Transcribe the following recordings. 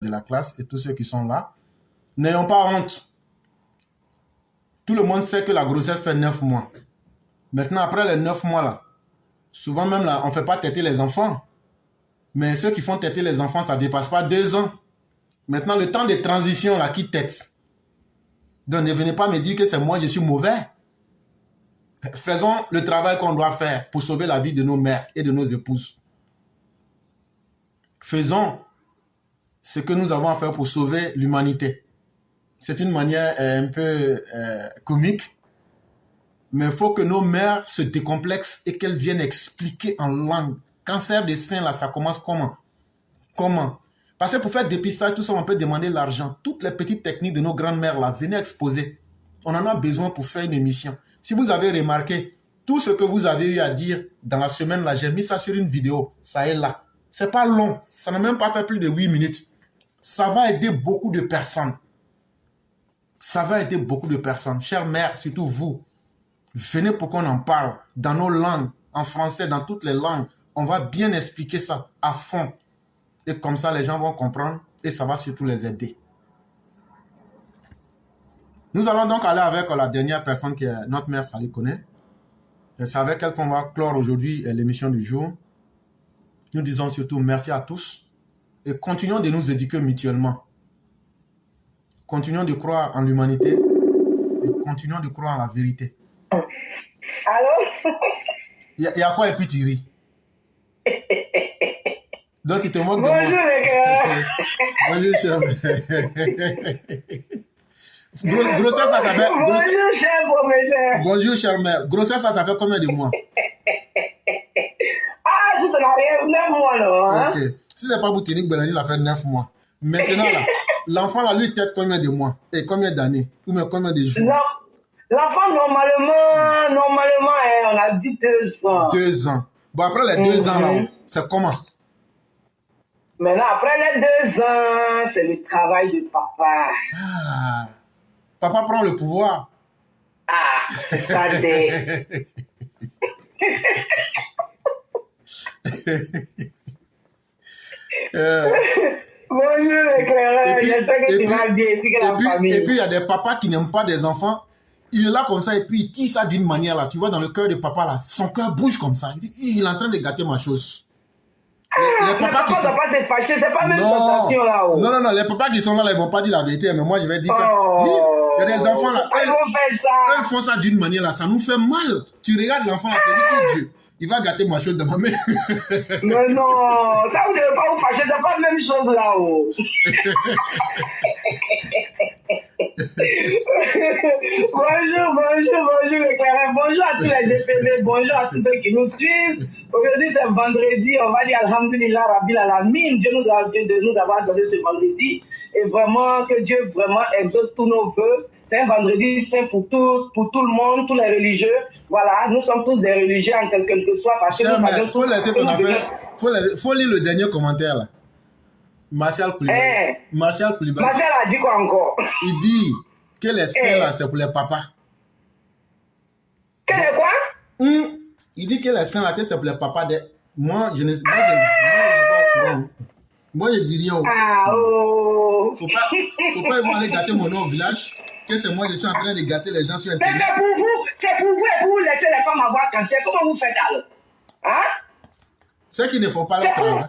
de la classe et tous ceux qui sont là. N'ayons pas honte. Tout le monde sait que la grossesse fait 9 mois. Maintenant, après les 9 mois là, souvent même là, on ne fait pas téter les enfants. Mais ceux qui font téter les enfants, ça ne dépasse pas 2 ans. Maintenant, le temps de transition là qui tète. Donc ne venez pas me dire que c'est moi, je suis mauvais. Faisons le travail qu'on doit faire pour sauver la vie de nos mères et de nos épouses. Faisons ce que nous avons à faire pour sauver l'humanité. C'est une manière un peu comique, mais il faut que nos mères se décomplexent et qu'elles viennent expliquer en langue. Cancer des seins, là, ça commence comment? Comment? Parce que pour faire dépistage, tout ça, on peut demander l'argent. Toutes les petites techniques de nos grandes-mères, là, venez exposer. On en a besoin pour faire une émission. Si vous avez remarqué, tout ce que vous avez eu à dire dans la semaine, là, j'ai mis ça sur une vidéo. Ça est là. C'est pas long. Ça n'a même pas fait plus de 8 minutes. Ça va aider beaucoup de personnes. Ça va aider beaucoup de personnes. Chères mères, surtout vous, venez pour qu'on en parle dans nos langues, en français, dans toutes les langues. On va bien expliquer ça à fond. Et comme ça, les gens vont comprendre et ça va surtout les aider. Nous allons donc aller avec la dernière personne qui est notre mère Sali Kone. C'est avec elle qu'on va clore aujourd'hui l'émission du jour. Nous disons surtout merci à tous et continuons de nous éduquer mutuellement. Continuons de croire en l'humanité et continuons de croire en la vérité. Allô? Il y a quoi et puis tu ris? Donc il te moque de moi. Bonjour les gars. Bonjour cher. Grossesse là, ça fait... Bonjour cher professeur. Bonjour cher mère. Grossesse là, ça fait combien de mois? Ah, si ça n'a rien, 9 mois non. Hein? Ok. Si c'est pas Boutinique Benani, ça fait 9 mois. Maintenant là, l'enfant là, lui tête combien de mois? Et combien d'années? Ou bien combien de jours? Non. L'enfant, normalement, on a dit 2 ans. 2 ans. Bon, après les 2 ans, là, c'est comment? Maintenant, après les 2 ans, c'est le travail de papa. Ah. Papa prend le pouvoir. Ah, c'est ça. Bonjour l'éclaireur, j'espère que tu vas bien, c'est que la famille. Et puis, il y a des papas qui n'aiment pas des enfants. Il est là comme ça et puis il tire ça d'une manière là. Tu vois, dans le cœur de papa là, son cœur bouge comme ça. Il dit, il est en train de gâter ma chose. Les papas qui sont... pas se fâcher, c'est pas même sensation là-haut. Non, les papas qui sont là, ils vont pas dire la vérité, mais moi je vais dire ça. Il y a des enfants là, eux font ça d'une manière là, ça nous fait mal. Tu regardes l'enfant là, tu dis que Dieu, il va gâter ma chose de ma mère. Mais non, ça vous ne devez pas vous fâcher, c'est pas la même chose là-haut. Bonjour les Clarins, bonjour à tous les DPV, bonjour à tous ceux qui nous suivent. Aujourd'hui c'est vendredi, on va dire Alhamdulillah Rabbil Alamin, Dieu nous a de nous avoir donné ce vendredi. Et vraiment, que Dieu vraiment exauce tous nos vœux. C'est un vendredi saint pour tout le monde, tous les religieux. Voilà, nous sommes tous des religieux en quel que soit. Parce que il faut laisser ton affaire. Faut lire le dernier commentaire là. Martial Koulibaly. Martial a dit quoi encore? Il dit que les seins là, c'est pour les papas. Que les quoi? Il dit que les seins là, c'est pour les papas. Moi, je ne sais pas au courant. Moi, je dis rien. Faut pas aller gâter mon nom au village. Que c'est moi, je suis en train de gâter les gens sur Internet. Mais c'est pour vous et pour vous laisser les femmes avoir cancer. Comment vous faites alors? Hein? Ceux qui ne font pas le travail.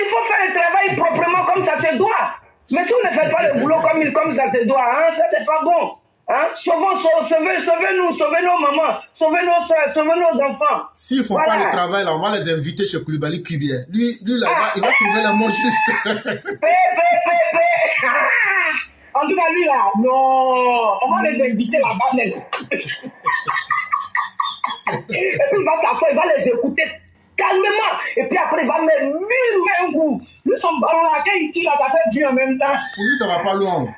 Il faut faire le travail proprement comme ça se doit. Mais si vous ne faites pas le boulot comme ça se doit, hein, ça c'est pas bon. Hein? Sauvez-nous, sauvez nos mamans, sauvez nos soeurs, sauvez nos enfants. S'ils ne font pas le travail, là, on va les inviter chez Koulibaly Cubier. Lui là, il va trouver le mot juste. En tout cas, lui là, non, on va les inviter là-bas même. Et puis il va s'asseoir, il va les écouter calmement. Et puis après, il va mettre 1000 mains un coup. Lui, son ballon là, quand il tire là, ça fait bien en même temps. Pour lui, ça va pas loin.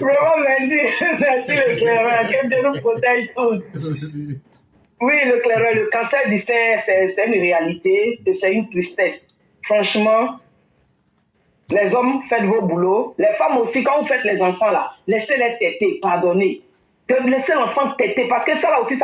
Vraiment, merci le claireur, que Dieu nous protège tous. Oui, le claireur, le cancer du sein, c'est une réalité et c'est une tristesse. Franchement, les hommes, faites vos boulots. Les femmes aussi, quand vous faites les enfants là, laissez-les téter, pardonnez. de laisser l'enfant téter, parce que ça là aussi,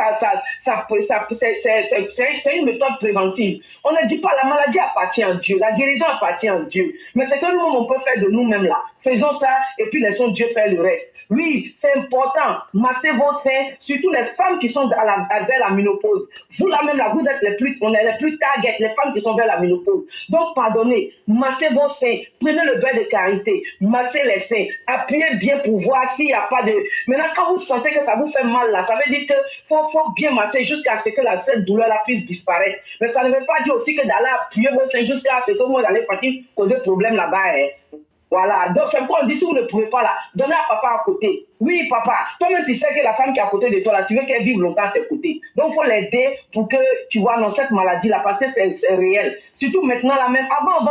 c'est une méthode préventive. On ne dit pas la maladie appartient à Dieu, la guérison appartient à Dieu, mais c'est que nous, on peut faire de nous-mêmes là. Faisons ça et puis laissons Dieu faire le reste. Oui, c'est important, massez vos seins, surtout les femmes qui sont vers la ménopause. Vous là même là, vous êtes on est les plus target, les femmes qui sont vers la ménopause. Donc pardonnez, massez vos seins, prenez le beurre de karité, massez les seins, appuyez bien pour voir s'il n'y a pas de... Maintenant, quand vous sentez que ça vous fait mal là, ça veut dire que faut bien masser jusqu'à ce que cette douleur là puisse disparaître. Mais ça ne veut pas dire aussi que d'aller appuyer vos seins jusqu'à ce que vous allez partir causer problème là-bas. Hein. Voilà, donc c'est pourquoi on dit si vous ne pouvez pas là, donnez à papa à côté. Oui, papa, toi-même tu sais que la femme qui est à côté de toi là, tu veux qu'elle vive longtemps à tes côtés. Donc il faut l'aider pour que tu vois dans cette maladie là, parce que c'est réel. Surtout maintenant là même, avant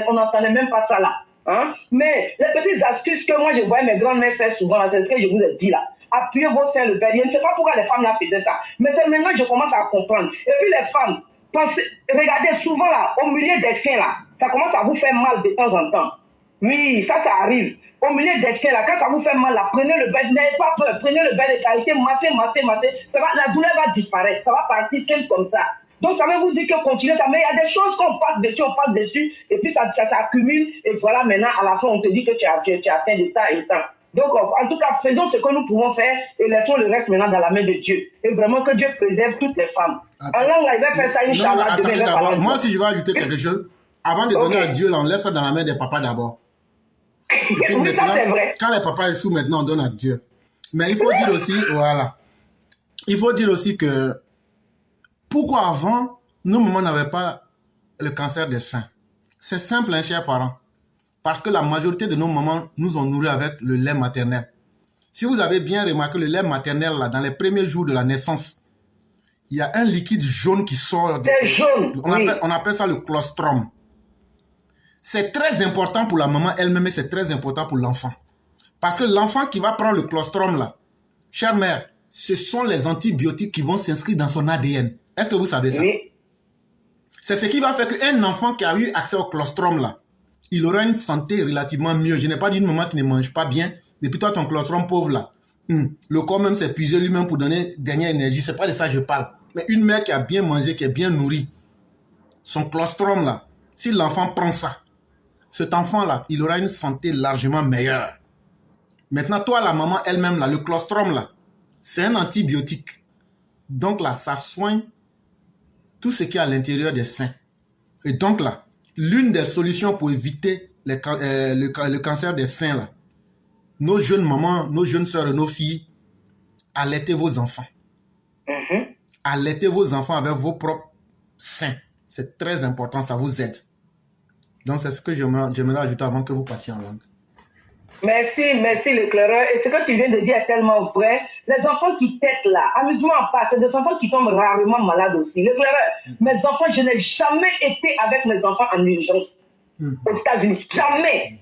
on n'entendait même pas ça là. Hein? Mais les petites astuces que moi je voyais mes grands-mères faire souvent, c'est ce que je vous ai dit là. Appuyez vos seins le berrier. Je ne sais pas pourquoi les femmes là faisaient ça. Mais maintenant je commence à comprendre. Et puis les femmes, regardez souvent là, au milieu des seins là, ça commence à vous faire mal de temps en temps. Oui, ça arrive. Au milieu des seins, là, quand ça vous fait mal, là, prenez le bain, n'ayez pas peur, prenez le bain de qualité, massez. La douleur va disparaître, ça va partir simple comme ça. Donc, ça veut vous dire que continuez ça, mais il y a des choses qu'on passe dessus, et puis ça s'accumule, et voilà, maintenant, à la fin, on te dit que tu as atteint de temps et temps. Donc, en tout cas, faisons ce que nous pouvons faire, et laissons le reste maintenant dans la main de Dieu. Et vraiment que Dieu préserve toutes les femmes. Alors, là, il va faire ça, Inch'Allah, demain. Moi, si je vais ajouter quelque chose, avant de donner à Dieu, là, on laisse ça dans la main des papas d'abord. Oui, maintenant, ça c'est vrai. Quand les papas échouent, maintenant on donne à Dieu. Mais il faut dire aussi, voilà. Il faut dire aussi que pourquoi avant, nos mamans n'avaient pas le cancer des seins. C'est simple, hein, chers parents. Parce que la majorité de nos mamans nous ont nourris avec le lait maternel. Si vous avez bien remarqué le lait maternel, là, dans les premiers jours de la naissance, il y a un liquide jaune qui sort. C'est jaune. On appelle ça le colostrum. C'est très important pour la maman elle-même et c'est très important pour l'enfant. Parce que l'enfant qui va prendre le colostrum là, chère mère, ce sont les antibiotiques qui vont s'inscrire dans son ADN. Est-ce que vous savez ça? Oui. C'est ce qui va faire qu'un enfant qui a eu accès au colostrum là, il aura une santé relativement mieux. Je n'ai pas dit une maman qui ne mange pas bien. Depuis toi, ton colostrum pauvre là, le corps même s'est épuisé lui-même pour gagner énergie. C'est pas de ça que je parle. Mais une mère qui a bien mangé, qui est bien nourrie, son colostrum là, si l'enfant prend ça, cet enfant-là, il aura une santé largement meilleure. Maintenant, toi, la maman elle-même, là, le colostrum, là, c'est un antibiotique. Donc là, ça soigne tout ce qui est à l'intérieur des seins. Et donc là, l'une des solutions pour éviter le cancer des seins, là, nos jeunes mamans, nos jeunes sœurs et nos filles, allaitez vos enfants. Allaitez vos enfants avec vos propres seins. C'est très important, ça vous aide. Donc, c'est ce que j'aimerais ajouter avant que vous passiez en langue. Merci l'éclaireur. Et ce que tu viens de dire est tellement vrai. Les enfants qui têtent là, amusement à part, c'est des enfants qui tombent rarement malades aussi. L'éclaireur, mes enfants, je n'ai jamais été avec mes enfants en urgence aux États-Unis. Jamais.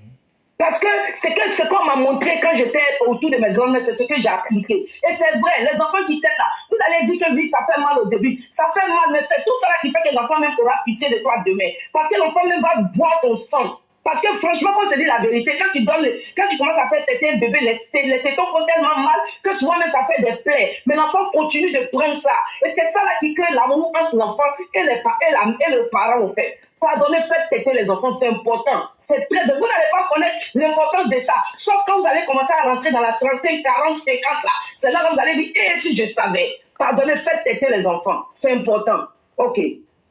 Parce que ce qu'on m'a montré quand j'étais autour de mes grands-mères, c'est ce que j'ai appliqué. Et c'est vrai, les enfants qui têtent là, vous allez dire que oui, ça fait mal au début. Ça fait mal, mais c'est tout ça qui fait que l'enfant même aura pitié de toi demain. Parce que l'enfant même va boire ton sang. Parce que franchement, quand je te dis la vérité, quand tu commences à faire téter un bébé, les tétons font tellement mal que souvent même ça fait des plaies. Mais l'enfant continue de prendre ça. Et c'est ça là qui crée l'amour entre l'enfant et le parent en fait. Pardonnez, faites téter les enfants, c'est important. C'est très... Vous n'allez pas connaître l'importance de ça. Sauf quand vous allez commencer à rentrer dans la 35, 40, 50 là. C'est là que vous allez dire, si je savais. Pardonnez, faites téter les enfants. C'est important. Ok.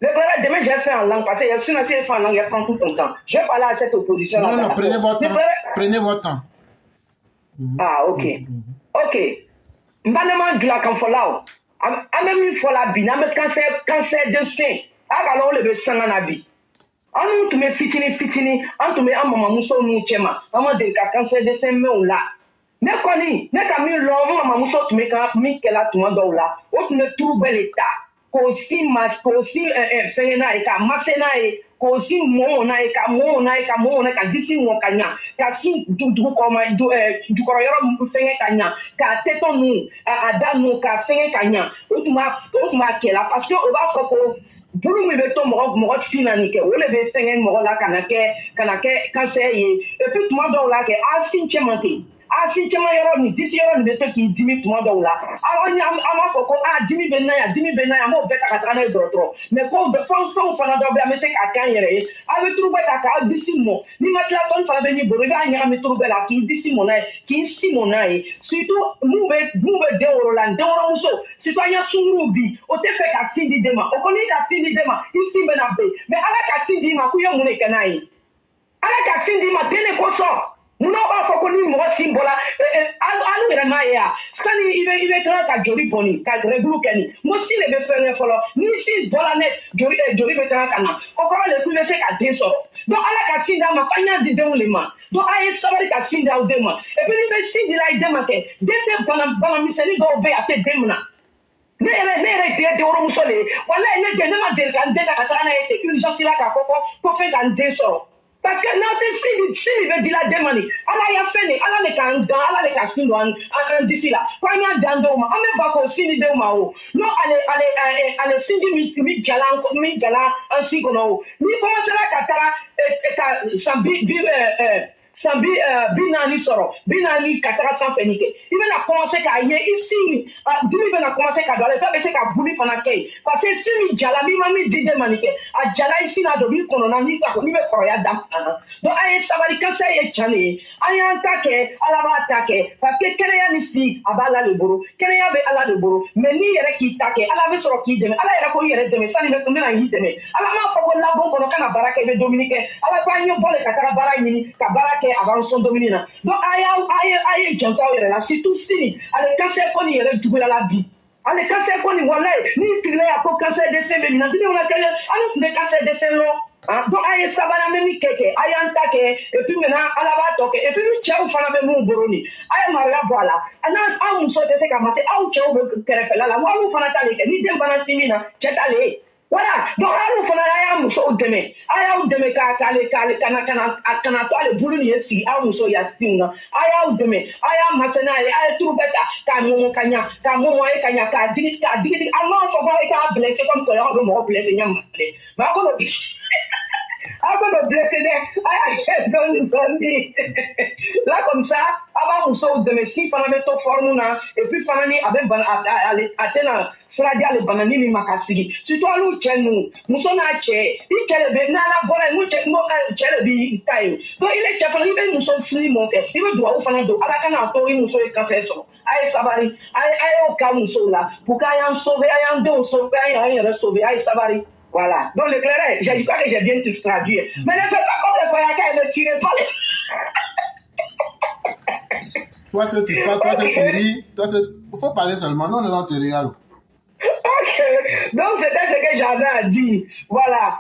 Le collègue, demain, je vais faire en langue, parce que si je fais en langue, il prend tout ton temps. Je vais parler à cette opposition. Non, prenez votre temps. Prenez votre temps. Ah, ok. Ok. Mbanement de la Kamfolao. Même une fois la bine, mais cancer de sein. Alors, le sang en habit. On nous met fitini, on te met un moment mousso nous tchema. On m'a dit que cancer de sein, mais on l'a. Ne connais, ne kami l'homme, maman mousso, tu mets quand mi qu'elle a tout le monde là. On te met tout bel état. Kosi fena e ka masena e kosi mo na e ka disi mo kanya ka su du ko ma du ko yoro fenye kanya ka teton nu adanu ka fenye kanya o tuma kela parce que o ba fo ko bulu mi be to mo sinani ke o le be fenye mo la kana ke cancer ye et puis tuma do la ke asin chemante a si cɛman yɔrɔ nin disi yɔrɔ nin bɛ to k'i dimi tuma dɔw la an b'a fɔ ko dimi bɛ na yan dimi bɛ na yan an b'o bɛɛ ta ka taga n'a ye dɔgɔtɔrɔ mais ko fɛnw fana dɔ bɛ an bɛ se k'a kɛ an yɛrɛ ye a bɛ turu bɛɛ ta k'a disi mɔ ni ma tila tɔn fana bɛ min bolo i b'a ɲagami turu bɛɛ la k'i disi mɔ n'a ye k'i si mɔ n'a ye surtout mun bɛ den wolo la den wolomuso surtout an ye sunkuruw bi o tɛ fɛ ka sin di den ma o kɔni ka sin di den ma i sin bɛna ben mais ala ka sin d'i ma k'u ye mun de kɛ n'a ye ala ka sin d'i ma den de kosɔn munna b'a fɔ ko ni mɔgɔ sin bɔra alu yɛrɛ m'a ye a sani i bɛ tila ka joli bɔnni ka règle kɛ nin n ko sin de bɛ fɛn kɛ fɔlɔ ni sin bɔra ne joli bɛ tila ka na o kɔrɔ de k'u bɛ se ka den sɔrɔ donc ala ka sin d'a ma k'an y'a di denw de ma donc a ye sabali ka sin d'aw den ma et puis n'i bɛ sin dila i den ma kɛ den tɛ bana misɛnnin dɔw bɛ yen a tɛ den minɛ ne yɛrɛ den wolomuso de ye walayi ne den ne ma deli ka n den ta ka taga n'a ye ten urgence la k'a fɔ ko fɛn ka n den sɔrɔ parce que n'aw tɛ sin bɛ dila den ma nin ala y'a fɛn de ala de k'an dan ala de ka sin don an disi la ko an y'a dan denw ma an bɛ ba k'o sin di denw ma o n'o ale sinji min jala an sin kɔnɔ o n'i commencera ka taga ka san bi naani sɔrɔ bi naani ka taga sanfɛ nin kɛ i bɛna commencer k'a ye i sin dimi bɛna commencer ka don a la fɛn bɛ se ka buli fana kɛ yen parce que sin min jala n'i ma min di den ma nin kɛ a jala i sin na don n'i kɔnɔna n'i bɛ kɔrɔya daminɛ donc an ye sabali cancer ye tiɲɛ de ye an y'an ta kɛ ala b'a ta kɛ parce que kɛnɛya ni si a b'a ala de bolo kɛnɛya bɛ ala de bolo mais n'i yɛrɛ k'i ta kɛ ala bɛ sɔrɔ k'i dɛmɛ ala yɛrɛ ko i yɛrɛ dɛmɛ sani n bɛna y'i dɛmɛ ala m'a fɔ ko labon kɔnɔ kana baara kɛ i bɛ dumuni kɛ ala ko an ye bɔ le ka taga baara ɲini ka baara kɛ a b'an sɔn dumuni na donc a ye janto aw yɛrɛ la surtout sini ale cancer kɔni yɛrɛ juguyala bi ale cancer kɔni walayi n'i sigilen yan ko cancer décès bɛ nin na didenw la kɛlɛ ale tun bɛ cancer décès lɔ donc a ye sabanan bɛ min kɛ a y'an ta kɛ et puis maintenant ala b'a tɔ kɛ et puis ni cɛw fana bɛ mun bolo nin a ye maloya bɔ a la aw muso tɛ se ka ma se aw cɛw bɛ kɛrɛfɛla la aw fana t'ale kɛ ni den bana sin min na cɛ t'ale ye voilà donc aw fana a y'a musow dɛmɛ a y'aw dɛmɛ kana to ale bolo nin ye sigi aw muso ya sinw na a y'aw dɛmɛ a y'a masɛnɛ a ye a ye turu bɛɛ ta k'a ŋɔŋɔ ka ɲa k'a ŋɔŋɔ a ye ka ɲa k'a digi a m'a fɔ ko e k'a blessé comme tɔɲɔgɔn bɛ mɔgɔ blessé ɲɛ ma dɛ mais a ko aw bɛ dɔ blessé dɛ a y'a kɛ dɔɔni là comme ça a b'a musow dɛmɛ si fana bɛ to forme na et puis fana ni a bɛ bana a tɛna sira di ale banani min ma ka sigi surtout alu cɛ ninnu muso n'a cɛ i cɛ de bɛ n'ala bɔra yen n ko cɛ de b'i ta ye donc i bɛ cɛ fana i bɛ muso fili mɔn kɛ i bɛ dugawu fana don ala kana to i muso ye cancer sɔrɔ a ye sabari a y'o k'a musow la pour que a y'an sauver a y'an denw sauver a y'an yɛrɛ sauver a ye sabari. Voilà. Donc l'éclairage, je dis pas que j'ai bien tout traduit. Mais ne fais pas comme le Koyaka et ne tirez pas les... Toi, ce tu parles, toi, ce tu ris, il faut parler seulement, non, non, tu regardes. Ok. Donc c'était ce que j'avais à dire. Voilà.